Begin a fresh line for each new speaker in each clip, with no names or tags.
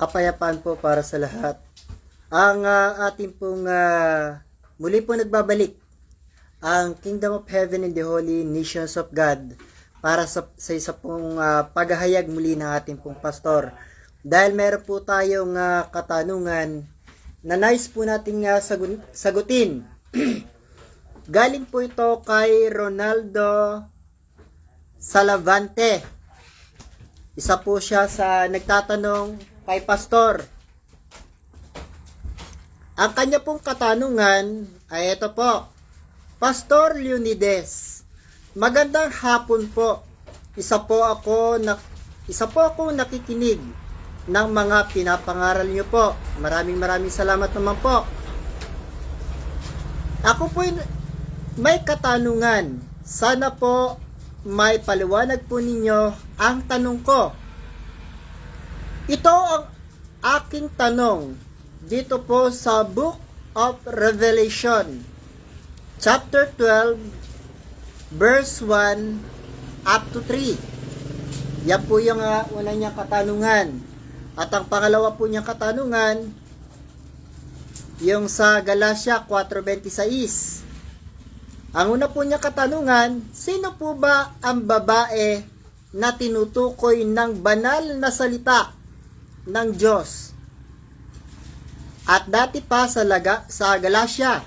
kapayapaan po para sa lahat. Ang ating pong muli po nagbabalik ang Kingdom of Heaven and the Holy Nations of God para sa isa pong paghahayag muli ng ating pong pastor. Dahil meron po tayong katanungan na nais po nating sagutin. Galing po ito kay Ronaldo Salavante. Isa po siya sa nagtatanong kay pastor. Ang kanya pong katanungan ay ito po. Pastor Leonides, magandang hapon po. Isa po ako nakikinig ng mga pinapangaral niyo po. Maraming salamat naman po. Ako po may katanungan. Sana po may paliwanag po ninyo ang tanong ko. Ito ang aking tanong dito po sa Book of Revelation, chapter 12, verse 1 up to 3. Yan po yung una niyang katanungan. At ang pangalawa po niyang katanungan, yung sa Galatia 4:26. Ang una po niyang katanungan, sino po ba ang babae na tinutukoy ng banal na salita ng Diyos? At dati pa sa Galatia,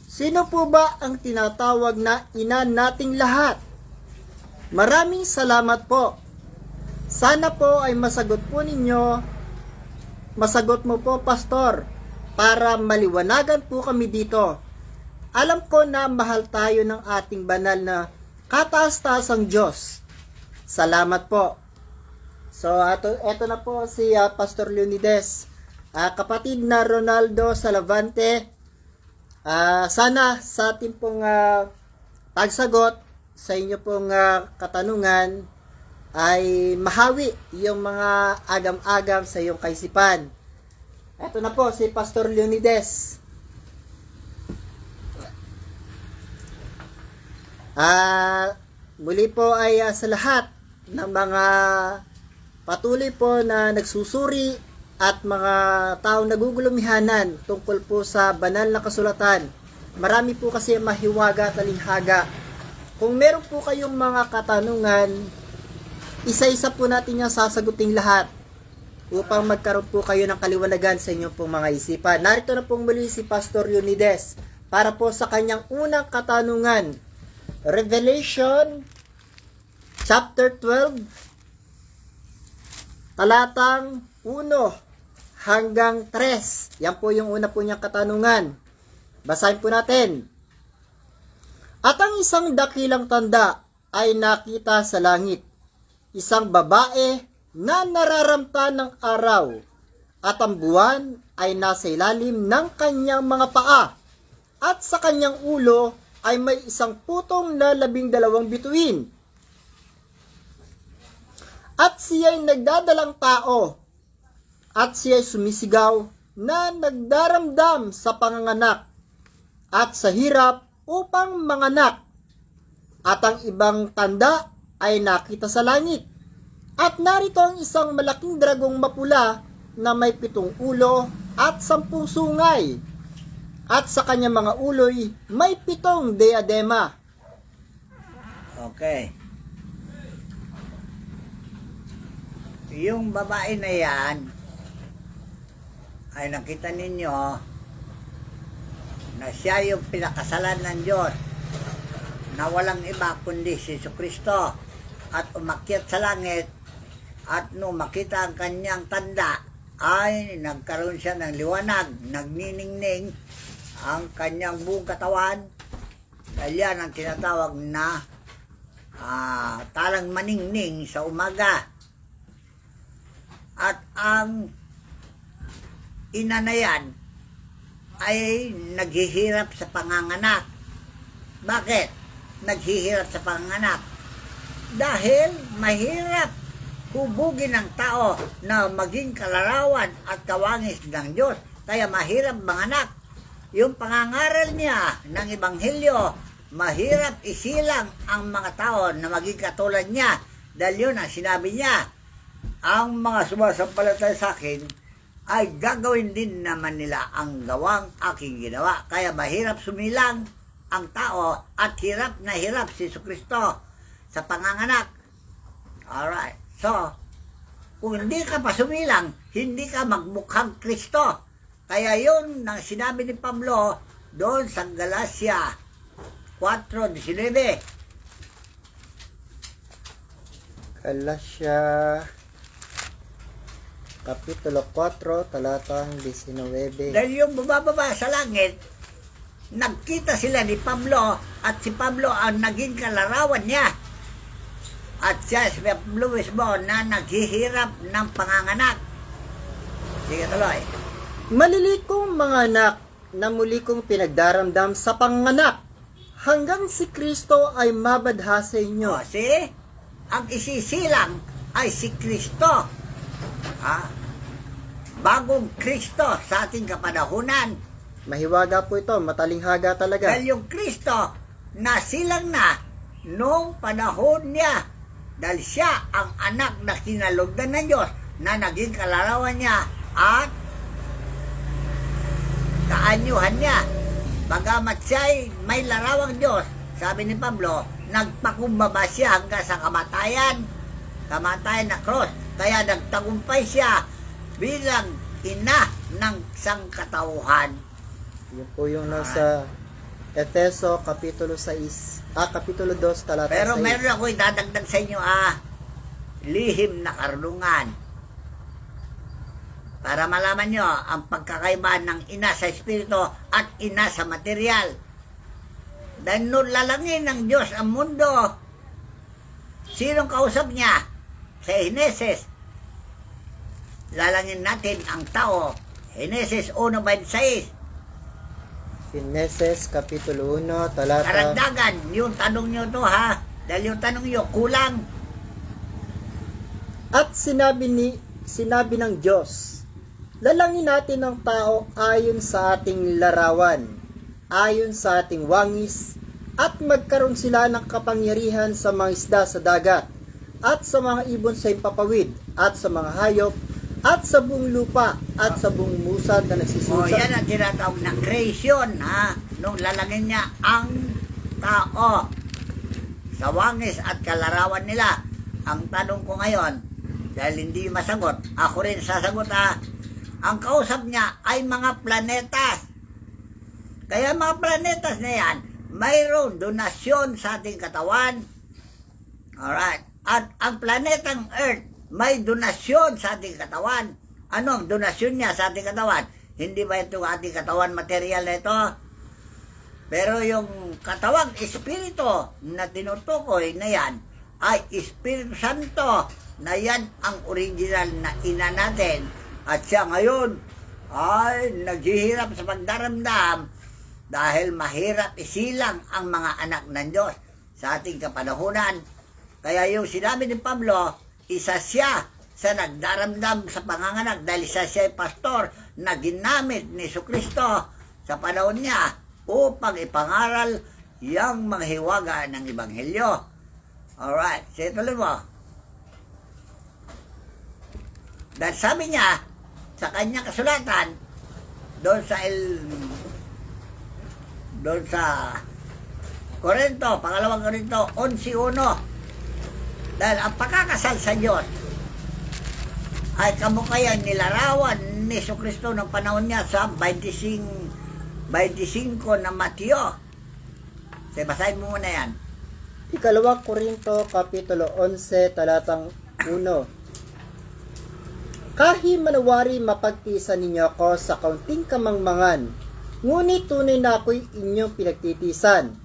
sino po ba ang tinatawag na ina nating lahat? Maraming salamat po. Sana po ay masagot mo po, pastor, para maliwanagan po kami dito. Alam ko na mahal tayo ng ating banal na kataas-taasang Diyos. Salamat po. So, eto na po si Pastor Leonides. Kapatid na Ronaldo Salavante, sana sa ating pong pagsagot sa inyo pong katanungan ay mahawi yung mga agam-agam sa iyong kaisipan. Eto na po si Pastor Leonides. Muli po ay sa lahat ng mga patuloy po na nagsusuri at mga taong nagugulumihanan tungkol po sa banal na kasulatan. Marami po kasi mahiwaga at talinghaga. Kung meron po kayong mga katanungan, isa-isa po natin yung sasaguting lahat upang magkaroon po kayo ng kaliwanagan sa inyong pong mga isipan. Narito na pong muli si Pastor Leonides para po sa kanyang unang katanungan. Revelation chapter 12 talatang 1 hanggang 3. Yan po yung una po niyang katanungan. Basahin po natin. At ang isang dakilang tanda ay nakita sa langit. Isang babae na nararamta ng araw at ang buwan ay nasa ilalim ng kanyang mga paa at sa kanyang ulo ay may isang putong na 12 bituin. At siya'y nagdadalang tao at siya'y sumisigaw na nagdaramdam sa panganganak at sa hirap upang manganak. At ang ibang tanda ay nakita sa langit. At narito ang isang malaking dragong mapula na may 7 ulo at 10 sungay. At sa kanyang mga uloy may 7 diadema.
Okay. Yung babae na yan ay nakita ninyo na siya yung pinakasalan ng Diyos na walang iba kundi si Jesucristo at umakyat sa langit at nung makita ang kanyang tanda ay nagkaroon siya ng liwanag, nagniningning ang kanyang buong katawan dahil yan ang tinatawag na talang maningning sa umaga. At ang ina na yan ay naghihirap sa panganganak. Bakit naghihirap sa panganganak? Dahil mahirap hubugin ng tao na maging kalarawan at kawangis ng Diyos. Kaya mahirap manganak. Yung pangangaral niya ng Ebanghelyo, mahirap isilang ang mga tao na maging katulad niya. Dahil yun ang sinabi niya, ang mga sumasampalataya sa akin ay gagawin din naman nila ang gawang aking ginawa. Kaya mahirap sumilang ang tao at hirap na hirap si Jesucristo sa panganganak. Alright. So, kung hindi ka pa sumilang, hindi ka magmukhang Kristo. Kaya yun nang sinabi ni Pablo doon sa Galacia 4:19.
Galacia Kapitulo 4, talatang 19.
Dahil yung bumababa sa langit, nagkita sila ni Pablo at si Pablo ang naging kalarawan niya. At siya si Pablo mismo na naghihirap ng panganganak. Sige, tuloy.
Malilikong mga anak na muli kong pinagdaramdam sa panganak hanggang si Kristo ay mabadha sa inyo.
O, see? Ang isisilang ay si Kristo. Bagong Kristo sa ating kapanahunan.
Mahiwaga po ito, matalinghaga talaga.
Dahil yung Kristo nasilang na nung panahon niya. Dahil siya ang anak na kinalugdan ng Diyos na naging kalarawan niya at kaanyuhan niya. Bagamat siya'y may larawang Diyos, sabi ni Pablo, nagpakumbaba siya hanggang sa kamatayan na cross. Kaya nagtagumpay siya bilang ina ng sangkatauhan.
Yun po yung nasa Efeso Kapitulo 6, Kapitulo 2, talata 6.
Pero meron ako idadagdag sa inyo, lihim na karunungan. Para malaman nyo ang pagkakaiba ng ina sa espiritu at ina sa material. Dahil nung lalangin ng Diyos ang mundo, sinong kausap niya? Sa Genesis. Lalangin natin ang tao. Genesis 1:26.
Genesis Kapitulo 1, talata...
Karagdagan, yung tanong nyo to dahil yung tanong nyo kulang.
At sinabi ng Diyos, lalangin natin ang tao ayon sa ating larawan, ayon sa ating wangis, at magkaroon sila ng kapangyarihan sa mga isda sa dagat, at sa mga ibon sa impapawid, at sa mga hayop, at sa buong lupa, at sa buong musad na
O
nagsisusap.
yan ang tinatawag na creation, nung lalangin niya ang tao sa wangis at kalarawan nila. Ang tanong ko ngayon, dahil hindi masagot, ako rin sasagot ang kausap niya ay mga planetas. Kaya mga planetas na yan, mayroong donasyon sa ating katawan. Alright. At ang planetang Earth, may donasyon sa ating katawan. Ano ang donasyon niya sa ating katawan? Hindi ba ito ating katawan material na ito? Pero yung katawang espiritu na tinutukoy na yan, ay Espiritu Santo na yan ang original na ina natin. At siya ngayon ay naghihirap sa pagdaramdam dahil mahirap isilang ang mga anak ng Diyos sa ating kapanahunan. Kaya yung sinabi ni Pablo, isa siya sa nagdaramdam sa panganganak dahil siya ay pastor na ginamit ni Jesucristo sa panahon niya upang ipangaral yung mga hiwaga ng Ebanghelyo. Alright, sige tuloy mo. Dahil sabi niya sa kanyang kasulatan doon sa Korinto, pangalawang Korinto 11:1, dahil ang pagkakasal sa Diyos ay kamukayan nilarawan ni Jesucristo ng panahon niya sa 25 na Mateo. Sige, basahin mo muna yan.
Ikalawang Korinto Kapitulo 11, talatang 1. Kahit manawari mapagtisan ninyo ako sa kaunting kamangmangan, ngunit tunay na ako'y inyong pinagtitisan,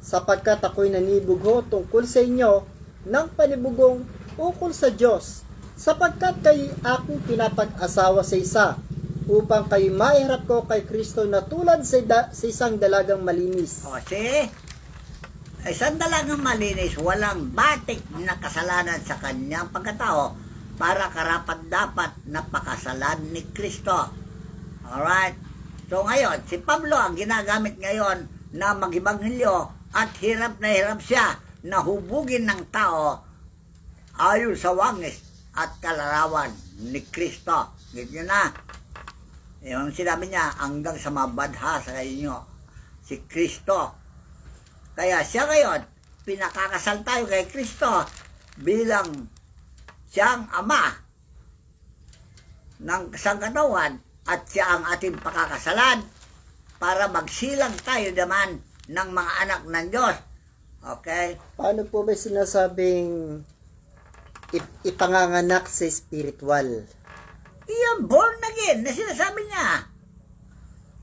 sapagkat ako'y nanibugho tungkol sa inyo ng panibugong ukol sa Diyos, sapagkat kayo aking pinapag-asawa sa isa, upang kayo maiharap ko kay Kristo na tulad sa isang dalagang malinis.
O, see? Isang dalagang malinis, walang batik na kasalanan sa kanyang pagkatao para karapat-dapat na pakasalan ni Kristo. Alright? So ngayon, si Pablo ang ginagamit ngayon na mag-ibanghelyo at hirap na hirap siya na hubugin ng tao ayon sa wangis at kalarawan ni Kristo. Get nyo na? Yung sinabi niya, hanggang sa mabadha sa inyo, si Kristo. Kaya siya ngayon, pinakakasal tayo kay Kristo bilang siyang ama ng sangkatawan at siya ang ating pakakasalan para magsilang tayo naman ng mga anak ng Diyos. Okay?
Paano po ba sinasabing ipanganganak sa spiritual?
Iyan, born again, na sinasabi niya.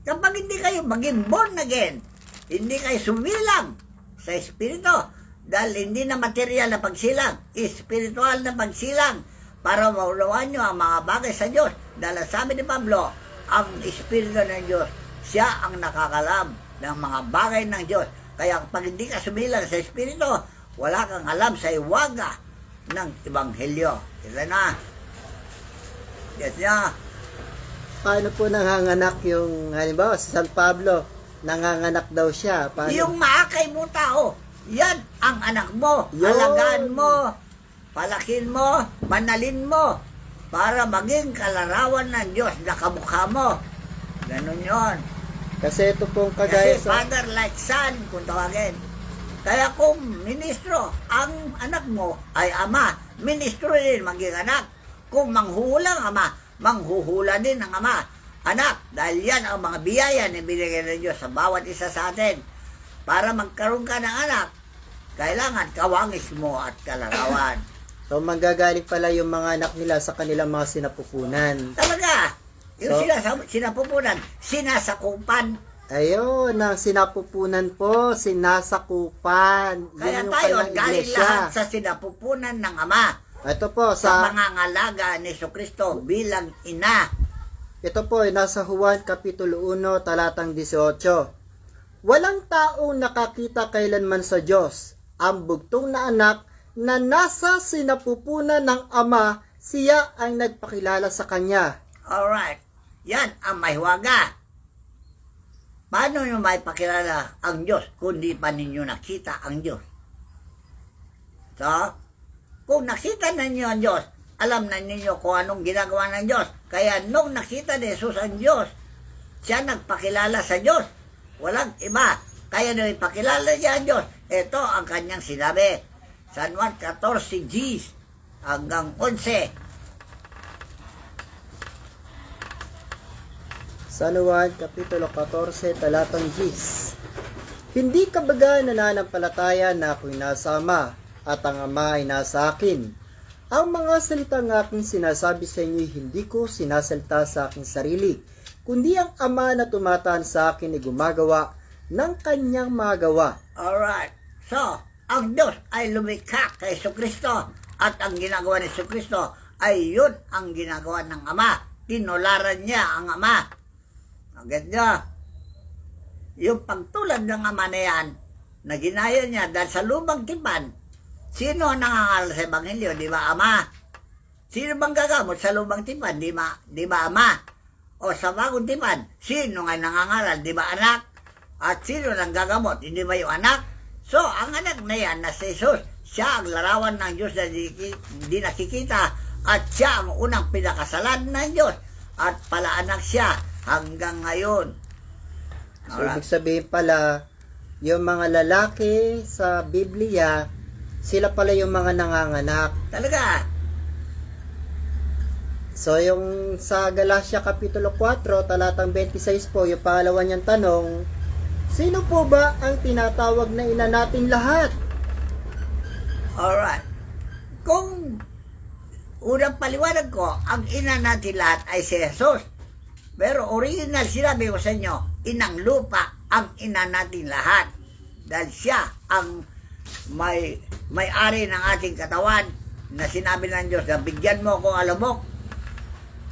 Kapag hindi kayo maging born again, hindi kayo sumilang sa Espiritu, dahil hindi na material na pagsilang, espiritual na pagsilang, para maunawaan nyo ang mga bagay sa Diyos. Dahil sabi ni Pablo, ang Espiritu ng Diyos, siya ang nakakalam ng mga bagay ng Diyos. Kaya pag hindi ka sumilang sa Espiritu, wala kang alam sa iwaga ng Ebanghelyo. Ito na. Yes niya.
Paano po nanganganak yung, halimbawa, si San Pablo, nanganganak daw siya. Paano?
Yung maakay mo tao, yan ang anak mo.
Yun.
Alagaan mo, palakin mo, manalin mo, para maging kalarawan ng Diyos na kamukha mo. Ganon yon.
Kasi ito pong kagaya
Kasi
sa...
father like son, kung tawagin. Kaya kung ministro, ang anak mo ay ama, ministro din maging anak. Kung manghuhula ang ama, manghuhula din ang ama. Anak, dahil yan ang mga biyaya na binigay ng Diyos sa bawat isa sa atin. Para magkaroon ka ng anak, kailangan kawangis mo at kalarawan.
So, manggagaling pala yung mga anak nila sa kanilang mga sinapupunan.
Talaga, yung
So,
sinapupunan, sinasakupan.
Ayun, ang sinapupunan po, sinasakupan.
Kaya
Yun yung
tayo,
kanilang
galing
iglesia.
lahat sa sinapupunan ng Ama.
Ito po,
Sa
sa...
pangangalaga ni Jesucristo bilang ina.
Ito po ay nasa Juan Kapitulo 1, talatang 18. Walang taong nakakita kailanman sa Diyos. Ang bugtong na anak na nasa sinapupunan ng Ama, siya ang nagpakilala sa Kanya.
Alright. Yan ang mahiwaga. Paano nyo may pakilala ang Diyos kung di pa ninyo nakita ang Diyos? So, kung nakita na ninyo ang Diyos, alam na ninyo kung anong ginagawa ng Diyos. Kaya nung nakita ni Jesus ang Diyos, siya nagpakilala sa Diyos. Walang iba. Kaya nung ipakilala niya ang Diyos, ito ang kanyang sinabi. San Juan 14 Gs hanggang 11.
San Juan Kapitulo 14, talatang 10. Hindi ka baga nananampalataya na ako'y nasa Ama, at ang Ama ay nasa akin. Ang mga salitang aking sinasabi sa inyo, hindi ko sinasalita sa aking sarili, kundi ang Ama na tumataan sa akin ay gumagawa ng kanyang magawa.
Alright. So, ang Diyos ay lumikha kay Jesucristo at ang ginagawa ni Jesucristo ay yun ang ginagawa ng Ama. Tinularan niya ang Ama. Agad niya. Yung pagtulad ng Ama na yan, na ginaya niya dahil sa lumang tipan, sino ang nangangaral sa Ebanghelyo? Di ba Ama? Sino bang gagamot sa lumang tipan? Di ba Ama? O sa bagong tipan, sino nga nangangaral? Di ba anak? At sino nang gagamot? Hindi ba yung anak? So, ang anak na yan na si Jesus, siya ang larawan ng Diyos na hindi nakikita at siya ang unang pinakasalan ng Diyos at palaanak siya hanggang ngayon.
So, ibig sabihin pala, yung mga lalaki sa Biblia, sila pala yung mga nanganganak.
Talaga.
So, yung sa Galatia Kapitulo 4, talatang 26 po, yung pangalawa niyang tanong, sino po ba ang tinatawag na ina natin lahat?
Alright. Kung unang paliwanag ko, ang ina natin lahat ay si Jesus. Pero original, sinabi ko sa inyo, inang lupa ang ina natin lahat. Dahil siya ang may-ari ng ating katawan na sinabi ng Diyos na bigyan mo akong alamok.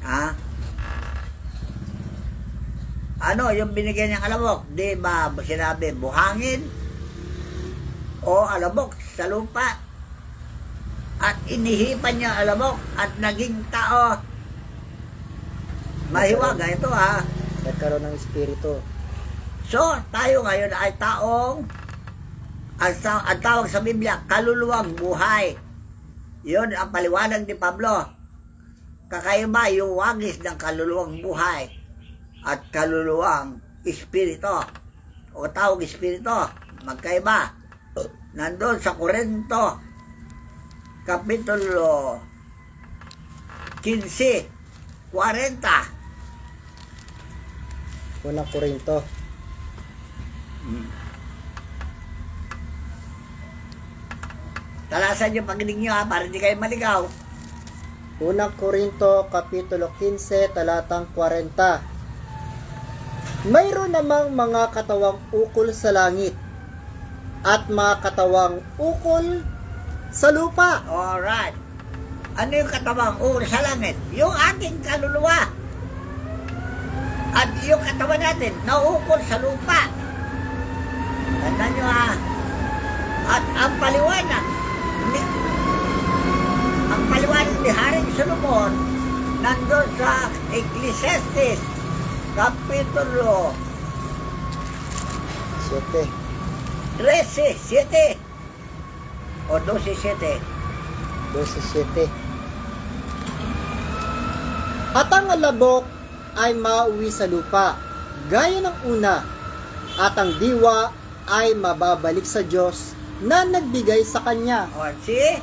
Ha? Ano yung binigyan niyang alamok? Di ba sinabi buhangin o alamok sa lupa? At inihipan niya alamok at naging tao. Mahiwaga ito ha.
Nagkaroon ng espiritu.
So, tayo ngayon ay taong ang tawag sa Biblia, kaluluwang buhay. Yun ang paliwanag ni Pablo. Kakaiba yung wagis ng kaluluwang buhay at kaluluwang espiritu o tawag espiritu. Magkaiba. Nandun sa Korinto, Kapitulo 15, 40.
Unang Korinto.
Talasan yung pakinig nyo ha, para hindi kayo maligaw.
Unang Korinto, Kapitulo 15, talatang 40. Mayroon namang mga katawang ukol sa langit at mga katawang ukol sa lupa.
Alright. Ano yung katawang ukol sa langit? Yung ating kaluluwa. At yung katawan natin, naukol sa lupa. Tandaan nyo ha. At ang paliwanag ni Haring Solomon nandun sa Ecclesiastes Kapitulo
7.
13:7 o 12:7.
12:7. At ang alabok ay mauwi sa lupa, gaya ng una, at ang diwa ay mababalik sa Diyos na nagbigay sa kanya.
O, see?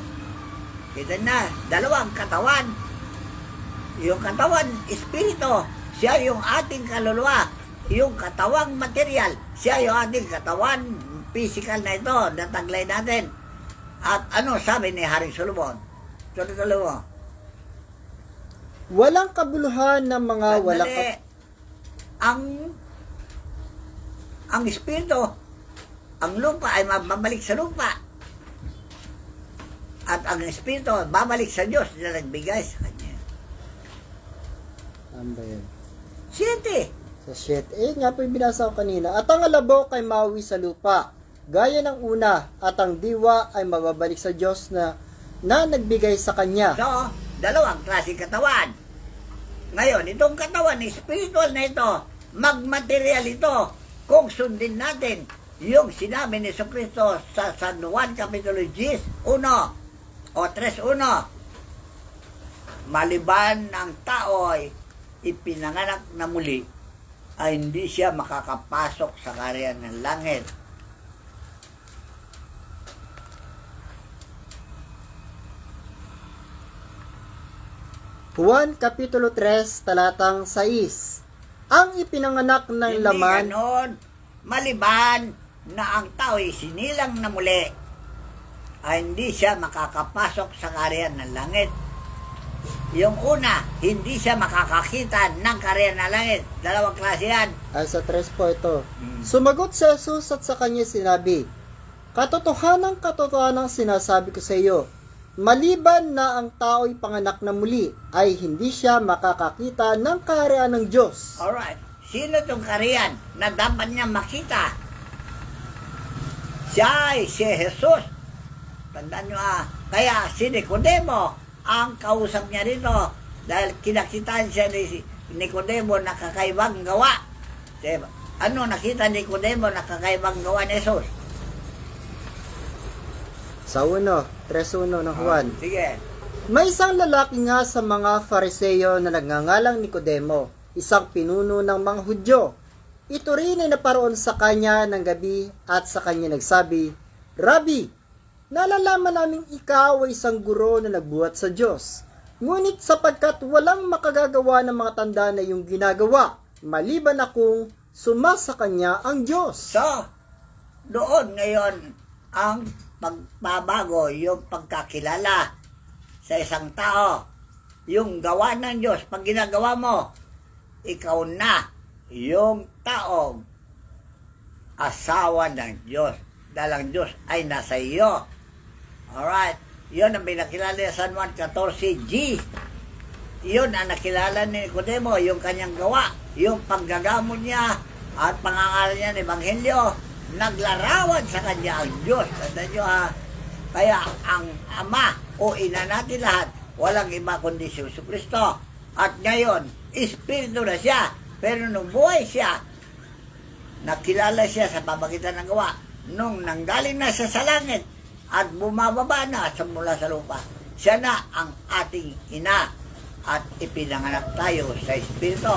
Kita na, dalawang katawan. Yung katawan, espiritu, siya yung ating kaluluwa. Yung katawang material, siya yung ating katawan physical na ito, na taglay natin. At ano sabi ni Haring Solomon? Tuloy-tuloy mo.
Walang kabuluhan ng mga walang
Sandali. Ang espiritu, ang lupa ay mababalik sa lupa. At ang espiritu babalik sa Diyos na nagbigay sa kanya.
Ano ba yan?
7.
Sa 7. Nga po yung binasa ko kanina. At ang alabok ay mauwi sa lupa, gaya ng una, at ang diwa ay mababalik sa Diyos na nagbigay sa kanya.
So, dalawang klaseng katawan. Ngayon, itong katawan, spiritual na ito, magmaterial ito, kung sundin natin yung sinabi ni Jesucristo sa San Juan Kapitulo 10, 1 o 3:1. Maliban ng tao ay ipinanganak na muli, ay hindi siya makakapasok sa kaharian ng langit.
Juan Kapitulo 3, talatang 6. Ang ipinanganak ng
Hindi
laman,
ganon. Maliban na ang tao ay sinilang na muli, ay hindi siya makakapasok sa kaharian ng langit. Yung una, hindi siya makakakita ng kaharian ng langit. Dalawang klase yan.
ay sa 3 po ito. Sumagot si Jesus at sa kanya sinabi, katotohanan sinasabi ko sa iyo, maliban na ang tao'y panganak na muli, ay hindi siya makakakita ng kaharian ng Diyos.
Alright. Sino itong kaharian na dapat niya makita? Siya ay si Jesus. Tandaan nyo kaya si Nicodemo ang kausap niya rito dahil kinakitaan siya ni Nicodemo na kakaibang gawa. Diba? Ano nakita ni Nicodemo na kakaibang gawa ni Jesus?
Sa 3:1 ng Juan.
Sige.
May isang lalaki nga sa mga Fariseo na nagngangalang Nicodemo, isang pinuno ng mga Hudyo. Ito rin ay naparoon sa kanya ng gabi at sa kanya nagsabi, Rabbi, nalalaman naming ikaw ay isang guro na nagbuhat sa Diyos. Ngunit sapagkat walang makagagawa ng mga tanda na iyong ginagawa, maliban akong sumasa kanya ang Diyos.
So, doon ngayon ang pagbabago, yung pagkakilala sa isang tao. Yung gawa ng Diyos, pag ginagawa mo, ikaw na yung taong asawa ng Diyos. Dahil ang Diyos ay nasa iyo. Alright. Yun ang pinakilala ni San Juan 14G. Yun ang nakilala ni Nicodemo, yung kanyang gawa, yung paggagamot niya at pangangaral niya ng Ebanghelyo. Naglarawan sa kanya ang Diyos. Tandaan nyo kaya ang Ama o Ina natin lahat, walang iba kundi si Jesucristo. At ngayon, Espiritu na siya. Pero nung buhay siya, nakilala siya sa pamagitan ng gawa. Nung nanggaling na siya sa langit at bumababa na mula sa lupa, siya na ang ating ina at ipinanganak tayo sa Espiritu.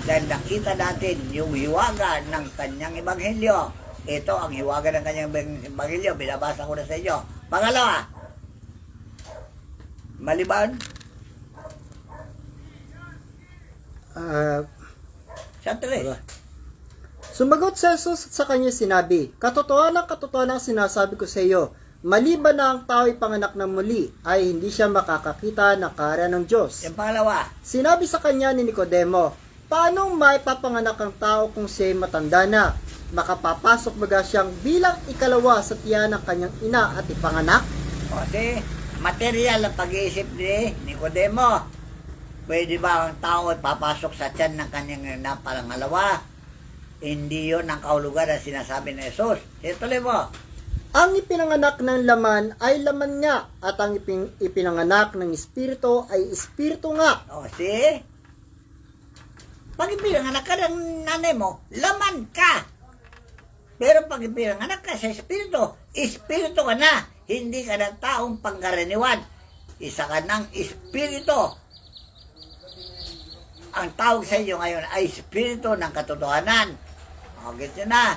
Dahil nakita natin yung hiwaga ng kanyang ebanghelyo. Ito ang hiwaga ng kanyang ebanghelyo. Binabasa ko na sa inyo. Pangalawa, maliban sa tres.
Sumagot si Jesus at sa kanya sinabi, katotohanan ang sinasabi ko sa iyo, maliban na ang tao ay panganak ng muli, ay hindi siya makakakita ng kaharian ng Diyos.
Yung pangalawa,
Sinabi sa kanya ni Nicodemo, paano may papanganak ang tao kung siya'y matanda na? Makapapasok baga siyang bilang ikalawa sa tiyan ng kanyang ina at ipanganak?
kasi material ang pag-iisip ni Nicodemo. Pwede ba ang tao ay papasok sa tiyan ng kanyang ina pangalawa? Hindi yun ang kahulugan na sinasabi ni Jesus. Ituloy mo.
Ang ipinanganak ng laman ay laman nga, at ang ipinanganak ng espiritu ay espiritu nga.
O, see? Pag ipinanganak ka ng nanay mo, laman ka. Pero pag ipinanganak ka sa espiritu, espiritu ka na. Hindi ka ng taong pangkaraniwan. Isa ka ng espiritu. Ang tawag sa inyo ngayon ay espiritu ng katotohanan. O, gets nyo na.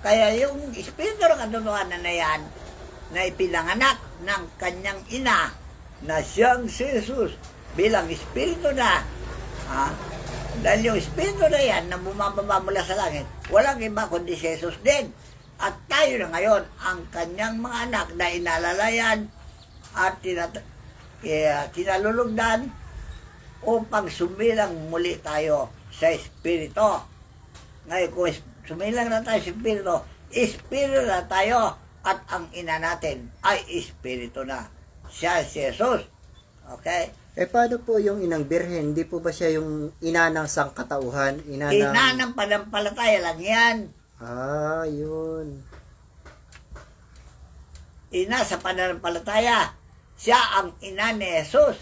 Kaya yung espiritu ng katotohanan na yan, na ipinanganak ng kanyang ina, na siyang si Jesus, bilang espiritu na, dahil yung espiritu na yan, na bumababa mula sa langit, walang iba kundi si Jesus din. At tayo na ngayon, ang kanyang mga anak na inalalayan at tinalulugdan upang sumilang muli tayo sa espiritu. Ngayon, kung sumilang na tayo sa espiritu, espiritu na tayo at ang ina natin ay espiritu na. Siya si Jesus. Okay?
Paano po yung inang birhen? Hindi po ba siya yung ina ng sangkatauhan? Ina
ng panampalataya lang yan.
Yun.
Ina sa pananampalataya. Siya ang ina ni Jesus.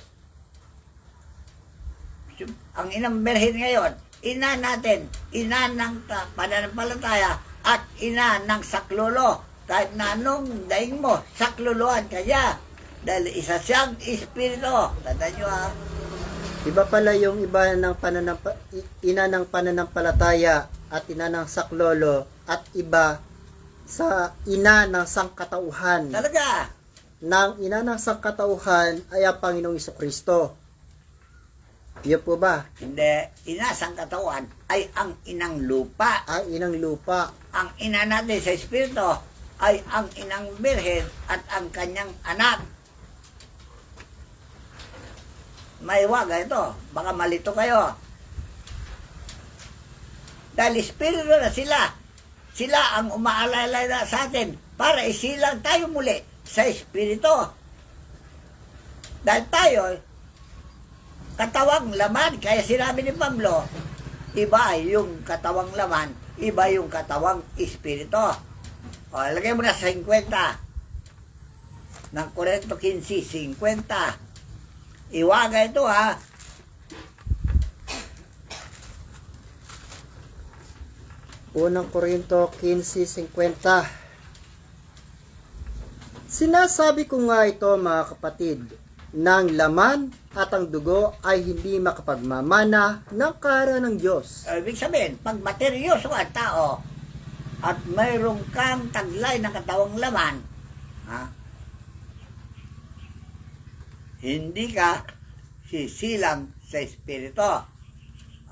Ang inang birhen ngayon, ina natin, ina ng pananampalataya at ina ng saklolo. Kahit na anong daing mo, sakluluhan ka niya. Dahil isa siyang espiritu. Tandaan nyo
Iba pala yung iba ng ina ng pananampalataya at ina ng saklolo at iba sa ina ng sangkatauhan.
Talaga.
Nang ina ng sangkatauhan ay ang Panginoong Jesucristo. Yun po ba?
Hindi. Ina sang katawan ay ang inang lupa.
Ang inang lupa.
Ang ina natin sa espiritu ay ang inang birhen at ang kanyang anak. May waga ito. Baka malito kayo. Dahil espiritu na sila. Sila ang umaalala na sa atin para isilang tayo muli sa espiritu. Dahil tayo, katawang laman, kaya sinabi ni Pablo, iba yung katawang laman, iba yung katawang espiritu. O, lagay mo na sa 50. Ng Korinto 15, 50. Iwaga ito
Unang Korinto 15:50. Sinasabi ko nga ito, mga kapatid, ng laman at ang dugo ay hindi makapagmamana ng kaharian ng Diyos.
Ibig sabihin, pag materyoso ang tao at mayroong kang taglay ng katawang laman, hindi ka sisilang sa espiritu.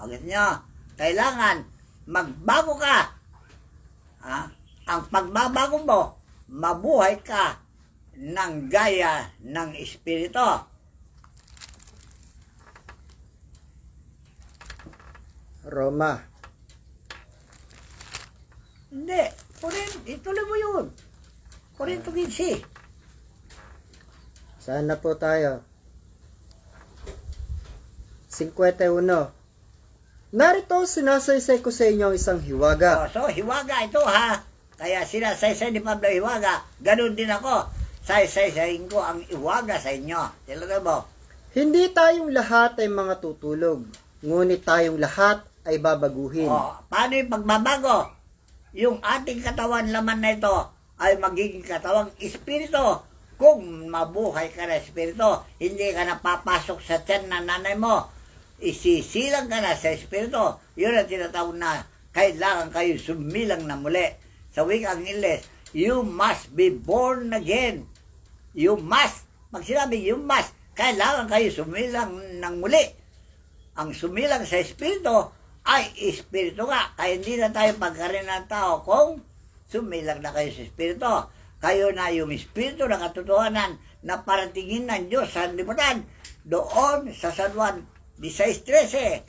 Agad nyo, kailangan magbago ka. Ang pagbabago mo, mabuhay ka ng gaya ng espiritu.
Roma.
Hindi. Ituloy mo yun. Korinto 15.
Saan na po tayo? 51. Narito sinasaysay ko sa inyo ang isang hiwaga.
So, hiwaga ito Kaya sinasaysay ni Pablo hiwaga. Ganun din ako. Saysaysayin ko ang hiwaga sa inyo. Talaga mo?
Hindi tayong lahat ay mga tutulog, ngunit tayong lahat ay babaguhin.
Paano yung pagbabago? Yung ating katawan laman na ito ay magiging katawang espiritu Kung mabuhay ka na Espiritu, hindi ka napapasok sa tiyan ng nanay mo, isisilang ka na sa Espiritu. Yun ang tinatawag na kailangan kayo sumilang na muli. Sa wikang Ingles, you must be born again. You must. Pag sinabi you must, kailangan kayo sumilang ng muli. Ang sumilang sa Espiritu ay Espiritu nga. Kaya hindi na tayo pagkarin ng tao kung sumilang na kayo sa Espiritu. Kayo na yung Espiritu na katotohanan na paratingin ng Diyos sa limutan doon sa San Juan 16:13.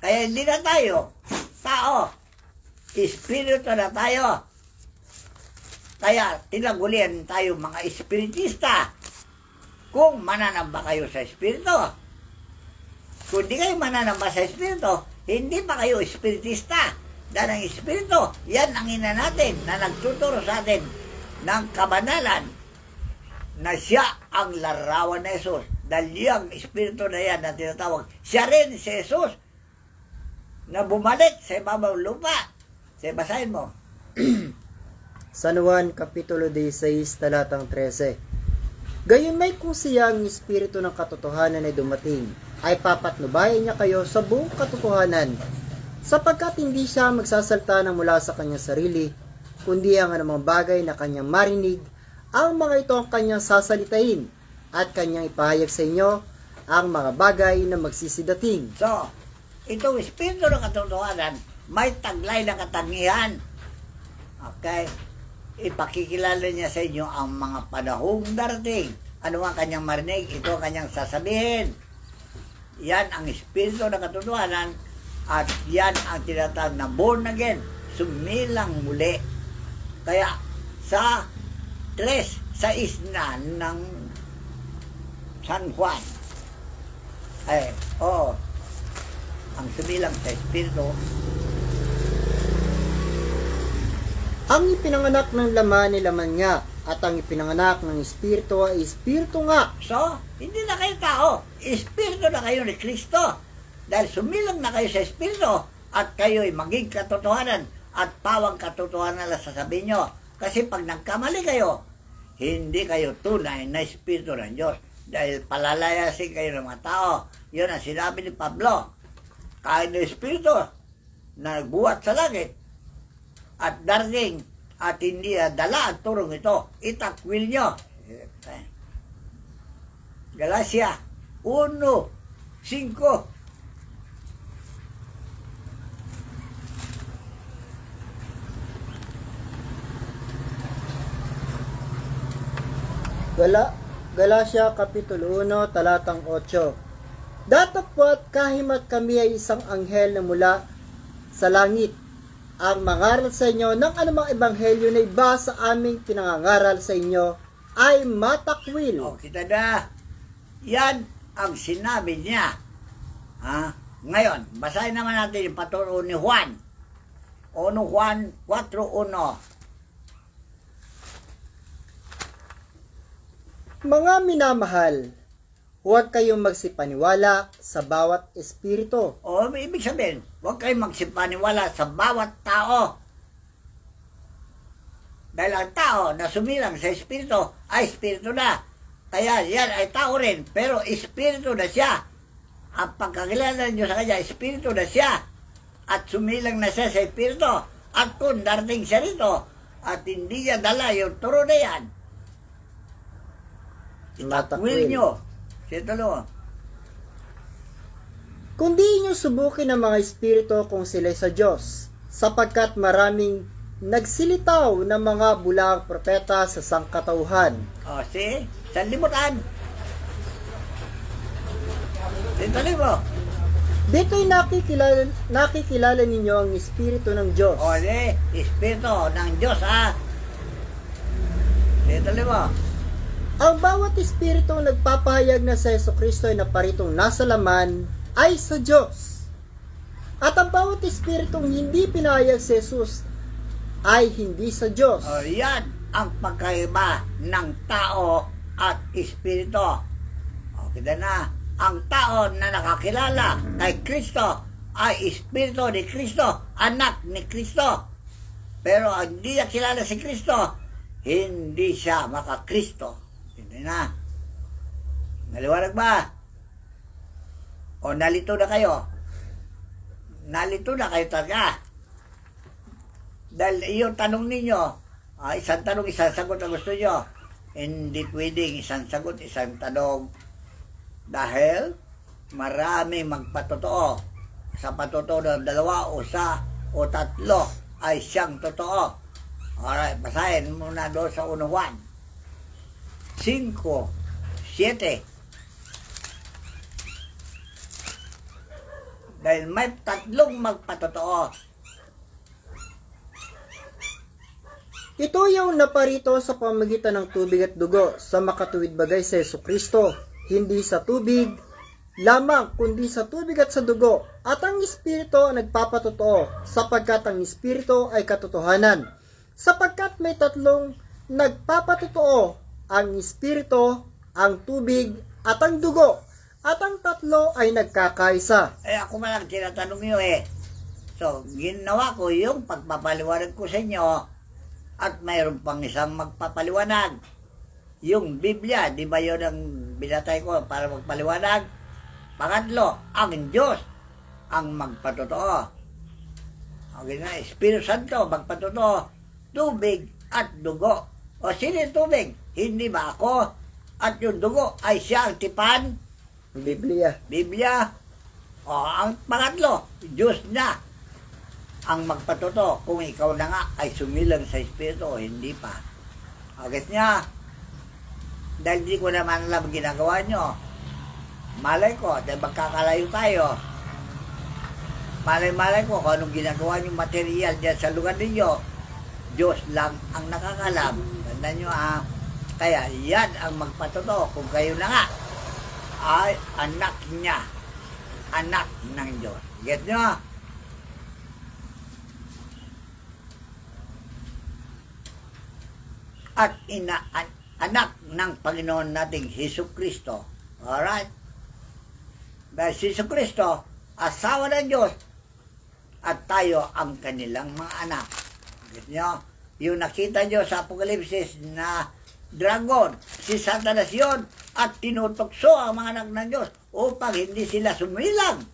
Kaya hindi na tayo tao, Espiritu na tayo. Kaya tinagulian tayo mga Espiritista kung mananamba kayo sa Espiritu. Kung di kayo mananamba sa Espiritu, hindi pa kayo Espiritista. Dahil ang Espiritu, yan ang ina natin na nagtuturo sa atin ng kabanalan na siya ang larawan ni Jesus. Dahil yung Espiritu na yan na tinatawag, siya rin si Jesus na bumalik sa ibabaw lupa. Sige, basahin mo.
San Juan Kapitulo 16, talatang 13. Gayon may kung siya ang Espiritu ng katotohanan ay dumating, ay papatnubayan niya kayo sa buong katotohanan, sapagkat hindi siya magsasalta ng mula sa kanyang sarili, kundi ang anumang bagay na kanyang marinig, ang mga ito ang kanyang sasalitain, at kanyang ipahayag sa inyo ang mga bagay na magsisidating.
So, itong Espiritu ng katotohanan, may taglay na katangian. Okay? Ipakikilala niya sa inyo ang mga panahong darating. Ano ang kanyang marinig? Ito ang kanyang sasabihin. Yan ang Espiritu ng katotohanan at yan ang tinatawag na born again. Sumilang muli. Kaya sa 3:6 na ng San Juan, ang sumilang sa Espiritu,
Ang ipinanganak ng laman ay laman nga, at ang ipinanganak ng Espiritu ay Espiritu nga.
so, hindi na kayo tao. Espiritu na kayo ni Kristo. Dahil sumilang na kayo sa Espiritu at kayo ay maging katotohanan at pawang katotohanan na sasabihin nyo. Kasi pag nagkamali kayo, hindi kayo tunay na Espiritu ng Diyos. Dahil palalayasin kayo ng mga tao. Yun ang sinabi ni Pablo. Kahit na Espiritu na nagbuhat sa langit at darating at hindi dala ang turong ito, itakwil nyo. Galacia 1:5.
Galacia Kapitulo 1, talatang 8. Datapwat kahimat kami ay isang anghel na mula sa langit ang mangaral sa inyo ng anumang ebanghelyo na iba sa aming pinangangaral sa inyo ay matakwil.
O, kita na. Yan ang sinabi niya. Ngayon, basahin naman natin yung paturo ni Juan. 1 Juan 4:1.
Mga minamahal, huwag kayong magsipaniwala sa bawat espiritu.
O, ibig sabihin, huwag kayong magsipaniwala sa bawat tao. Dahil ang tao na sumilang sa espiritu ay espiritu na. Kaya yan ay tao rin, pero espiritu na siya. Ang pagkakilala niyo sa kanya, espiritu na siya. At sumilang na siya sa espiritu. At kung darating siya rito, at hindi niya dala yung turo na yan, itakwil nyo. Situlo.
Kundi inyo subukin ang mga espiritu kung sila'y sa Diyos, sapagkat maraming nagsilitaw ng mga bulang propeta sa sangkatauhan.
O, see? Sanlimutan. Situlo mo.
Dito'y nakikilala ninyo ang espiritu ng Diyos.
O, see? Espiritu ng Diyos, ha? Situlo mo.
Ang bawat espiritu nagpapahayag na sa Jesucristo ay naparitong nasa laman ay sa Diyos. At ang bawat espiritong hindi pinahayag sa Jesus ay hindi sa Diyos.
O, yan ang pagkaiba ng tao at espiritu. O, kita na. Ang tao na nakakilala kay Kristo ay espiritu ni Kristo, anak ni Kristo. Pero ang hindi niya kilala si Kristo, hindi siya makakristo. Hindi na. Naliwanag ba? O nalito na kayo? Nalito na kayo talaga. Dahil yung tanong ninyo, isang tanong, isang sagot na gusto nyo. Hindi pwedeng isang sagot, isang tanong. Dahil marami magpatotoo. Sa patotoo ng dalawa o sa o tatlo ay siyang totoo. Alright, basahin muna doon sa 1 Juan 5:7. Dahil may tatlong magpatotoo.
Ito yung naparito sa pamagitan ng tubig at dugo sa makatuwid bagay sa Jesucristo, hindi sa tubig lamang, kundi sa tubig at sa dugo. At ang Espiritu ang nagpapatotoo, sapagkat ang Espiritu ay katotohanan. Sapagkat may tatlong nagpapatotoo, ang Espiritu, ang tubig, at ang dugo. At ang tatlo ay nagkakaisa.
Ako malang tinatanong nyo So, ginawa ko yung pagpapaliwanag ko sa inyo at mayroon pang isang magpapaliwanag. Yung Biblia, di ba yun ang binatay ko para magpaliwanag? Pangatlo, ang Diyos ang magpatotoo. Okay na, Espiritu Santo magpatotoo. Tubig at dugo. O sino yung tubig? Hindi ba ako? At yung dugo ay siya ang tipan? Biblia. O, ang pangatlo, Diyos na ang magpatotoo kung ikaw na nga ay sumilang sa Espiritu o hindi pa. Okay niya? Dahil di ko naman alam ginagawa nyo. Malay ko, dahil magkakalayo tayo. Malay ko kung anong ginagawa nyo material dyan sa lugar ninyo. Diyos lang ang nakakalam. Tandaan nyo kaya yan ang magpatotoo kung kayo na nga ay anak niya. Anak ng Diyos. Get nyo? At anak ng Panginoon nating Jesucristo. Alright? Dahil si Jesucristo, asawa ng Diyos, at tayo ang kanilang mga anak. Get nyo? Yung nakita nyo sa Apokalipsis na dragon, si Satanas yun, at tinutokso ang mga anak ng Diyos upang hindi sila sumilang.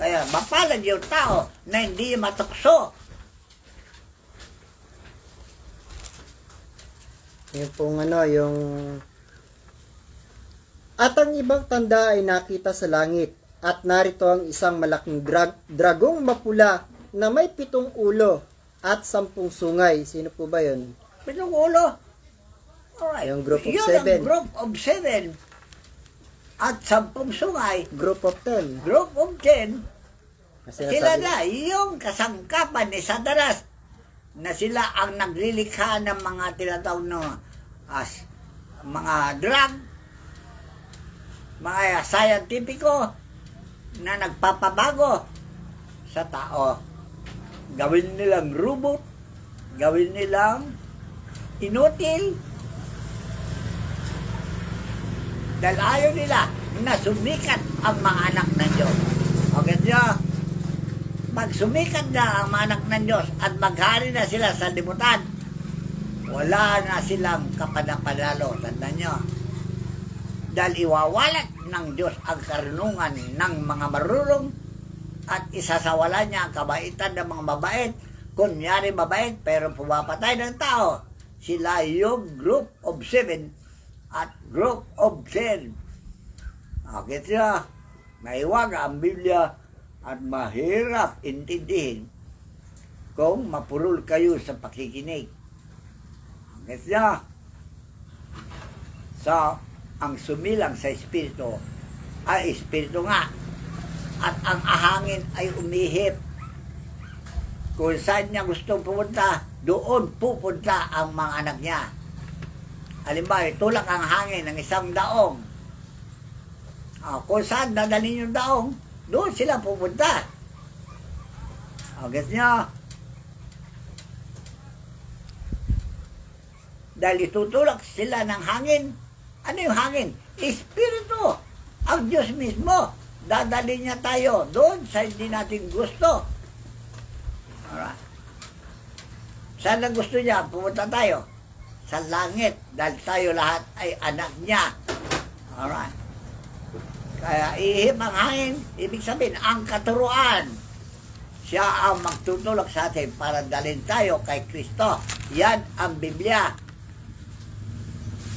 Kaya mapalad yung tao na hindi matukso.
Yung pong yung... At ang ibang tanda ay nakita sa langit, at narito ang isang malaking dragong mapula na may 7 ulo at 10 sungay. Sino po ba yun?
7 ulo? Alright.
Yung group of
Yun
7.
ang group of 7. At 10 sungay.
Group of 10.
Group of 10. Sila
Sinasabi-
na, yung kasangkapan ni Satanas na sila ang naglilikha ng mga tinatawag na mga drug, mga scientifico na nagpapabago sa tao. Gawin nilang robot, gawin nilang inutil, dahil ayaw nila na sumikat ang mga anak ng Diyos. Okay nyo? Pag sumikat na ang mga anak ng Diyos at maghari na sila sa libutan, wala na silang kapanapanalo. Tandaan nyo. Dahil iwawalat ng Diyos ang karunungan ng mga marurong at isasawala niya ang kabaitan ng mga mabait. Kunyari mabait pero pumapatay ng tao. Sila yung group of 7 at group of 10. Okay siya. Maiwaga ang Biblia at mahirap intindihin kung mapurol kayo sa pakikinig. Okay siya. So, ang sumilang sa Espiritu ay Espiritu nga. At ang ahangin ay umihip. Kung saan niya gustong pumunta, doon pupunta ang mga anak niya. Halimbawa, tulak ang hangin ng isang daong. Kung saan dadalhin yung daong, doon sila pupunta. Gets nyo? Dahil itutulak sila ng hangin. Ano yung hangin? Espiritu. Ang Diyos mismo. Dadalhin niya tayo doon sa hindi natin gusto. Alright. Saan ang gusto niya? Pumunta tayo sa langit dahil tayo lahat ay anak niya. Alright. Kaya ihip ang hangin, ibig sabihin, ang katuruan. Siya ang magtutulak sa atin para dalhin tayo kay Kristo. Yan ang Biblia.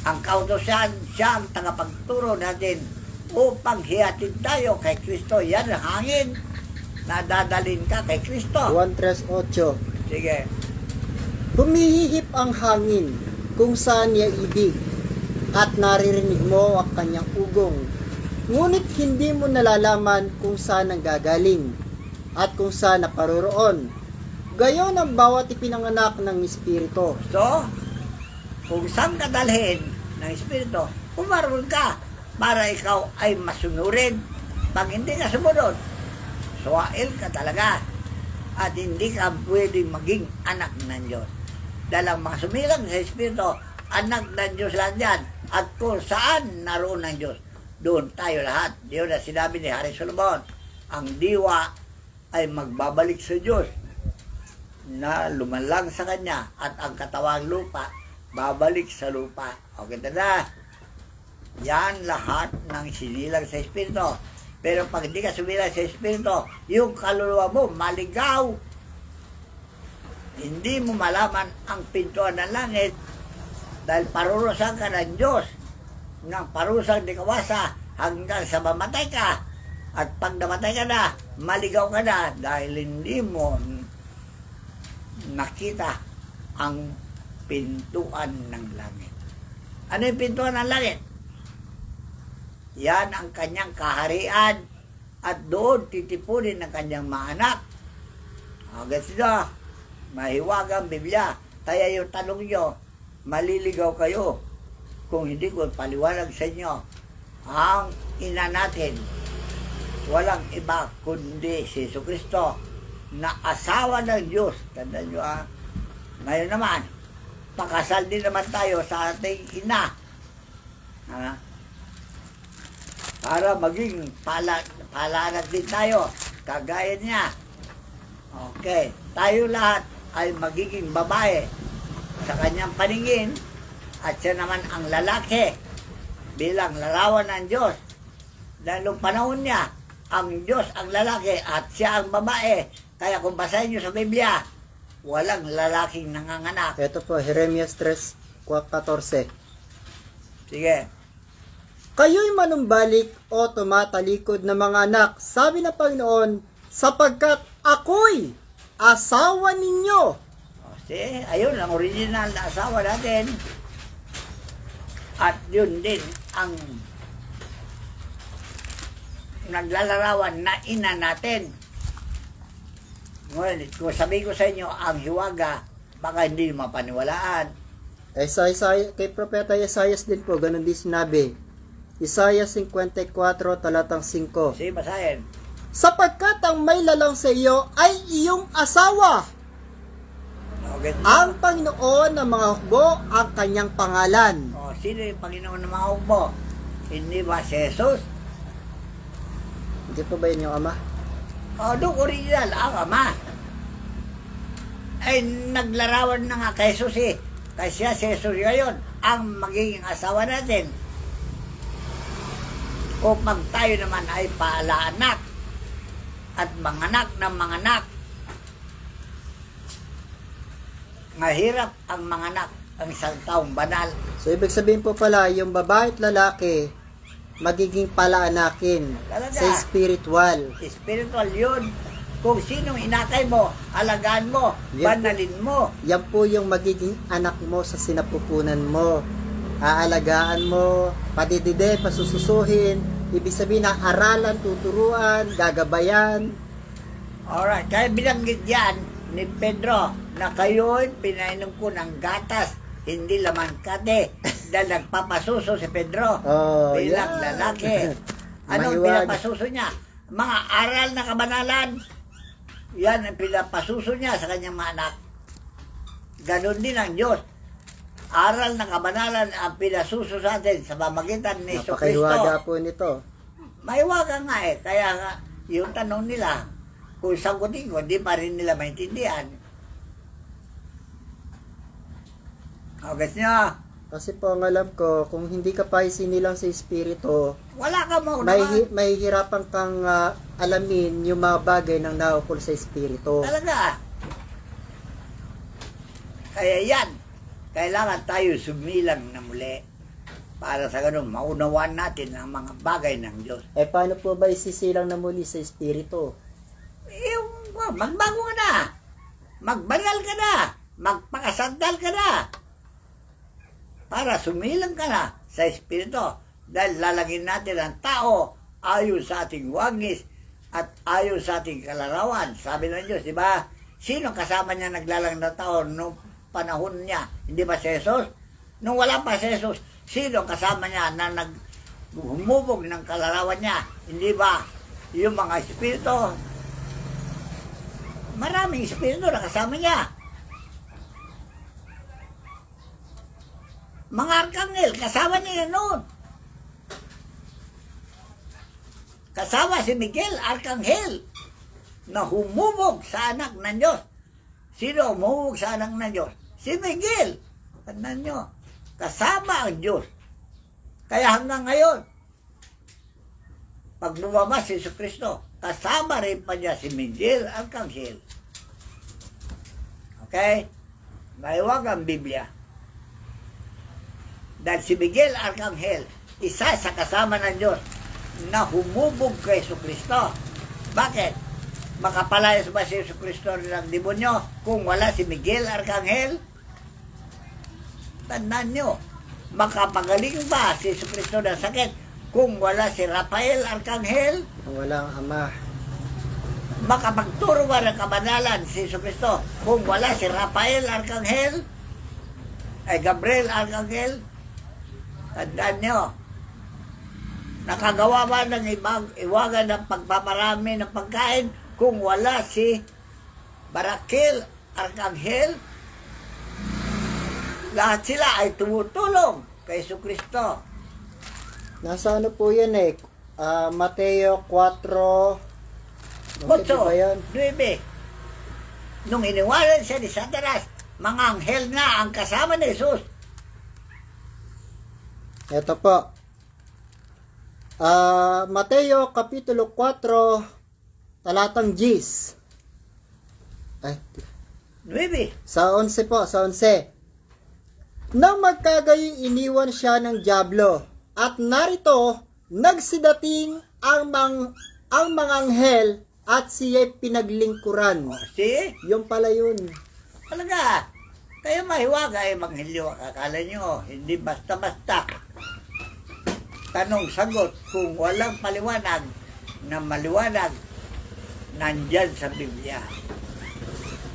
Ang kautosan, siya ang tagapagturo natin upang hihatid tayo kay Kristo. Yan ang hangin na dadalhin ka kay Kristo.
Juan 3:8.
Sige.
Humihihip ang hangin kung saan niya ibig, at naririnig mo ang kanyang ugong. Ngunit hindi mo nalalaman kung saan ang gagaling at kung saan naparoroon. Gayon ang bawat ipinanganak ng Espiritu.
So, kung saan ka dalhin ng Espiritu, umaroon ka para ikaw ay masunurin. Pag hindi ka sumunod, suwail ka talaga. At hindi ka pwedeng maging anak ng Diyos. Dahil ang mga sumilang sa Espiritu, anak ng Diyos lang yan. At kung saan naroon ng Diyos, doon tayo lahat. Yun na sinabi ni Hari Solomon, ang diwa ay magbabalik sa Diyos na lumalang sa Kanya, at ang katawang lupa babalik sa lupa. Okay na. Yan lahat ng sinilang sa Espiritu. Pero pag hindi ka sumilang sa Espiritu, yung kaluluwa mo maligaw. Hindi mo malaman ang pintuan ng langit dahil parurusan ka ng Diyos ng parusang di kawasa hanggang sa mamatay ka. At pag namatay ka na, maligaw ka na dahil hindi mo nakita ang pintuan ng langit. Ano yung pintuan ng langit? Yan ang kanyang kaharian, at doon titipunin ng kanyang mga anak. Agad sila, mahiwagang Biblia. Kaya yung tanong nyo, maliligaw kayo kung hindi ko paliwanag sa inyo. Ang ina natin, walang iba kundi si Jesucristo na asawa ng Diyos. Tandaan nyo Ngayon naman, pakasal din naman tayo sa ating ina. Para maging palanag din tayo, kagaya niya. Okay, tayo lahat ay magiging babae sa kanyang paningin, at siya naman ang lalaki bilang larawan ng Diyos. Dahil nung panahon niya, ang Diyos ang lalaki at siya ang babae. Kaya kung basahin niyo sa Biblia, walang lalaking nanganganak.
Ito po, Jeremias 3:14.
Sige.
Kayo'y manumbalik o tumatalikod na mga anak, sabi ng Panginoon, sapagkat ako'y asawa ninyo.
See, ayun ang original na asawa natin. At yun din ang naglalarawan na ina natin. Ngayon, kung sabihin ko sa inyo ang hiwaga, baka hindi mapaniwalaan.
Kay Propeta Isaias din po, ganun din sinabi. Isaiah 54, talatang 5.
Sige, basahin.
Sapagkat ang may lalang sa iyo ay iyong asawa.
Okay.
Ang Panginoon ng mga hukbo ang kanyang pangalan.
Sino yung Panginoon ng mga hukbo? Hindi ba si Jesus?
Hindi po ba yun yung ama?
Doon original, ang ama. Ay, naglarawan na nga kay Jesus eh. Kasi si Jesus ngayon, ang magiging asawa natin. Upang tayo naman ay paalaanak at manganak ng manganak. Mahirap ang manganak ang isang taong banal.
So, ibig sabihin po pala, yung babae at lalaki, magiging palaanakin
Talaga.
sa spiritual.
Spiritual yun. Kung sinong inakay mo, alagaan mo,
Yan
banalin mo.
Yan po yung magiging anak mo sa sinapupunan mo. Aalagaan mo, padidide, pasususuhin, ibig sabihin na aralan, tuturuan, gagabayan.
Alright, kaya binanggit yan ni Pedro na kayo'y pinainom ko ng gatas, hindi laman kate, dahil nagpapasuso si Pedro bilang lalaki. Anong pinapasuso niya? Mga aral na kabanalan. Yan ang pinapasuso niya sa kanyang mga anak. Ganon din ang Diyos. Aral ng kabanalan ang pinasuso sa atin sa pamagitan ni Jesucristo.
Napakahiwaga po nito.
Maiwaga nga eh. Kaya nga, yung tanong nila, kung sagutin ko, di pa rin nila maintindihan. Agad niya.
Kasi po ang alam ko, kung hindi ka pa isinilang sa Espiritu,
Wala ka mo naman.
mahihirapan kang alamin yung mga bagay ng naukol sa Espiritu.
Talaga. Kaya yan, kailangan tayo sumilang na muli para sa ganun maunawaan natin ang mga bagay ng Diyos.
Eh, paano po ba isisilang na muli sa Espiritu?
Yung, magbago ka na, magbanal ka na, magpakasandal ka na, para sumilang ka na sa Espiritu. Dahil lalagyan natin ang tao ayon sa ating wangis at ayon sa ating kalarawan. Sabi ng Diyos, di ba? Sino kasama niya naglalang na tao nung panahon niya? Hindi ba si Jesus? Nung wala pa si Jesus, sino kasama niya na humubog ng kalarawan niya? Hindi ba? Yung mga espiritu. Maraming espiritu na kasama niya. Mga arkanghel, kasama niya noon. Kasama si Miguel, arkanghel, na humubog sa anak ng Diyos. Sino humubog sa anak ng Diyos? Si Miguel. Tandaan nyo, kasama ang Diyos. Kaya hanggang ngayon, pag lumabas si Jesucristo, kasama rin pa niya si Miguel, arkanghel. Okay? Maiwag ang Biblia. Dahil si Miguel Arkanghel, isa sa kasama ng Diyos na humubog kay Jesucristo. Bakit? Makapalayas ba si Jesucristo ng demonyo kung wala si Miguel Arkanghel? Tandaan nyo, makapagaling ba si Jesucristo ng sakit kung wala si Rafael Arkanghel?
Walang ama.
Makapagturo ba ng kabanalan si Jesucristo kung wala si Rafael Arkanghel? Ay Gabriel Arkanghel? Tandaan nyo, nakagawa ba ng ibang iwagan ng pagpaparami ng pagkain kung wala si Barakil Arkanghel? Lahat sila ay tumutulong kay Jesucristo.
Nasa ano po yan eh? Mateo 4.
Otso,
Ba yan?
9. Nung iniwanan siya ni Satanas, mga anghel nga ang kasama ni Jesus.
Ito po. Mateo Kapitulo 4, talatang 10. Ay,
9.
sa 11 po, sa 11. Nang magkagayi, iniwan siya ng dyablo, at narito, nagsidating ang mga anghel, at siya'y pinaglingkuran.
See?
Yung pala yun.
Talaga. Kaya mahiwaga ay manghilyo. Akala nyo, hindi basta-basta. Tanong-sagot, kung walang paliwanag na maliwanag, nandyan sa Biblia.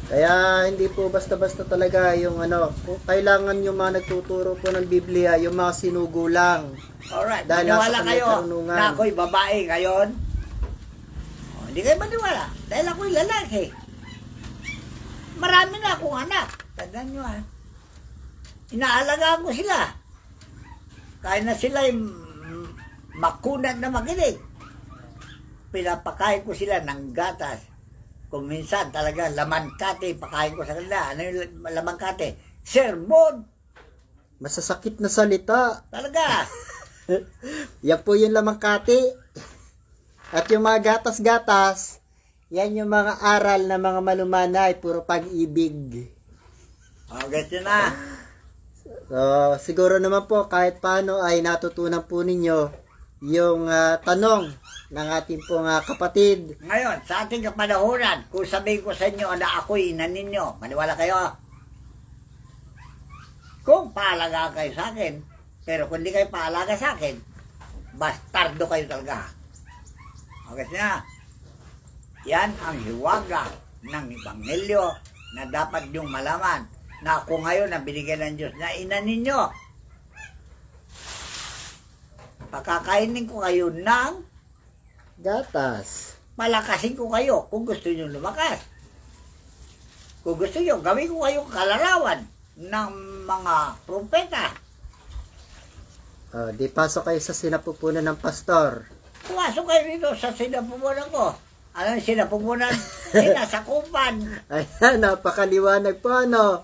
Kaya hindi po basta-basta talaga yung ano, kung kailangan yung mga nagtuturo po ng Biblia, yung mga sinugulang.
Alright,
Dahil
maniwala
nasa
kayo
karunungan.
na ako'y babae ngayon? Hindi kayo maniwala, dahil ako'y lalaki. Marami na akong anak. Tandaan nyo inaalagaan ko sila. Kaya na sila'y makunat na makinig. Pinapakain ko sila ng gatas. Kung minsan talaga laman kate, pakain ko sa kanila. Ano yung laman kate? Sermon.
Masasakit na salita.
Talaga.
Yan po yung lamang kati. At yung mga gatas-gatas, yan yung mga aral na mga malumanay, puro pag-ibig.
Gusto na.
So, siguro naman po, kahit paano ay natutunan po ninyo yung tanong ng ating pong kapatid.
Ngayon, sa ating kapanahonan, kung sabihin ko sa inyo na ako'y ina ninyo, maniwala kayo? Kung paalaga kayo sa akin, pero kung di kayo paalaga sa akin, bastardo kayo talaga. Okay na? Yan ang hiwaga ng Ebanghelyo na dapat niyong malaman na ako ngayon ang binigyan ng Diyos na ina ninyo. Pakakainin ko kayo ng
Gatas.
palakasin ko kayo kung gusto nyo lumakas. Kung gusto nyo, gawin ko kayo kalarawan ng mga propeta.
Di pasok kayo sa sinapupunan ng pastor.
Pumasok kayo dito sa sinapupunan ko. Ano yung sinapupunan? Nasa kupan.
Ayan, napakaliwanag po ano.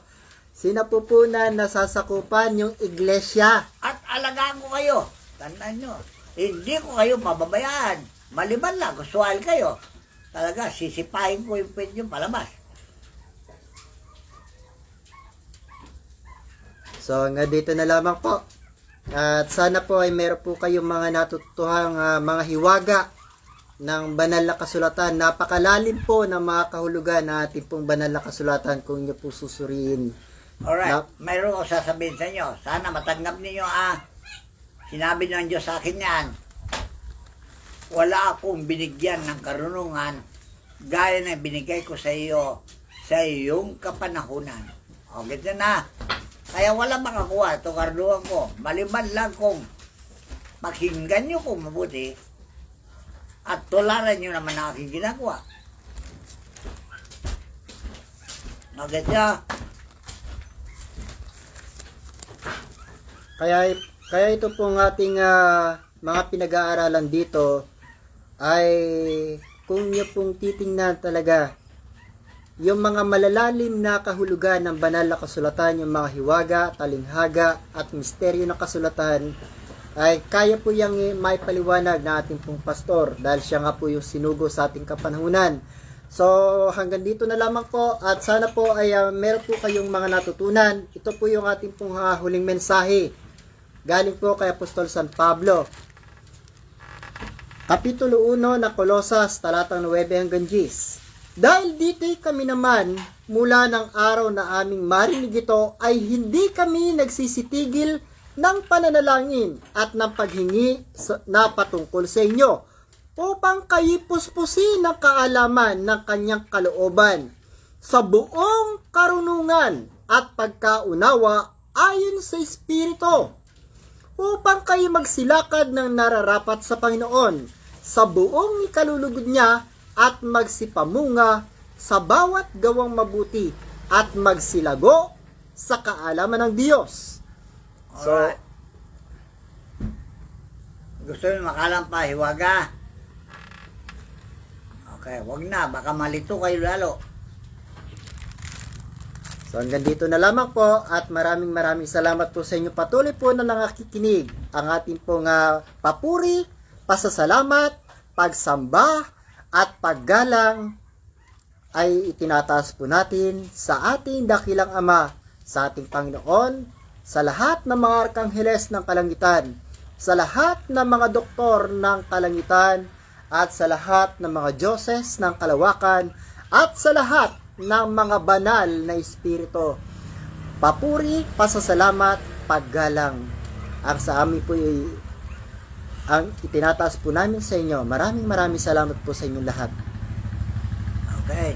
sinapupunan, nasasakupan yung iglesia.
At alagaan ko kayo. Tandaan nyo, hindi ko kayo mababayaan. Maliban lang, kung suwal kayo. Talaga, sisipahin ko yung pwede yung palabas.
So, nga dito na lamang po. At sana po ay meron po kayong mga natutuhang mga hiwaga ng banal na kasulatan. Napakalalim po ng mga kahulugan na ating pong banal na kasulatan kung inyo po susuriin.
Alright, mayroon ko sasabihin sa inyo. Sana matanggap ninyo sinabi ng Diyos sa akin yan. Wala akong binigyan ng karunungan gaya na binigay ko sa iyo sa iyong kapanahunan. O, gito na. Kaya wala makakuha itong karunungan ko. Maliban lang kung pakinggan nyo kung mabuti at tularan nyo naman ang aking ginagawa. O, gito.
Kaya ito pong ating mga pinag-aaralan dito ay kung nyo pong titingnan talaga yung mga malalalim na kahulugan ng banal na kasulatan, yung mga hiwaga, talinghaga at misteryo ng kasulatan ay kaya po yung may paliwanag na ating pong pastor dahil siya nga po yung sinugo sa ating kapanahunan. So hanggang dito na lamang po at sana po ay meron po kayong mga natutunan. Ito po yung ating pong huling mensahe galing po kay Apostol San Pablo. Kapitulo 1 na Kolosas, talatang 9 hanggang 10. Dahil dito'y kami naman, mula ng araw na aming marinig ito, ay hindi kami nagsisitigil ng pananalangin at ng paghingi na patungkol sa inyo, upang kayo puspusin ng kaalaman ng kanyang kalooban, sa buong karunungan at pagkaunawa ayon sa Espiritu, upang kayo magsilakad ng nararapat sa Panginoon sa buong ikalulugod niya at magsipamunga sa bawat gawang mabuti at magsilago sa kaalaman ng Diyos.
Alright. Gusto nyo makalam pa, hiwaga? Okay, wag na. Baka malito kayo lalo.
So hanggang dito na lamang po at maraming salamat po sa inyo. Patuloy po na nangakikinig. Ang ating pong papuri, pasasalamat, pagsamba at paggalang ay itinataas po natin sa ating dakilang Ama, sa ating Panginoon, sa lahat ng mga arkangheles ng kalangitan, sa lahat ng mga doktor ng kalangitan, at sa lahat ng mga Diyoses ng kalawakan, at sa lahat ng mga banal na espiritu. Papuri, pasasalamat, paggalang. Ang sa amin po ang itinataas po namin sa inyo. Maraming salamat po sa inyong lahat.
Okay.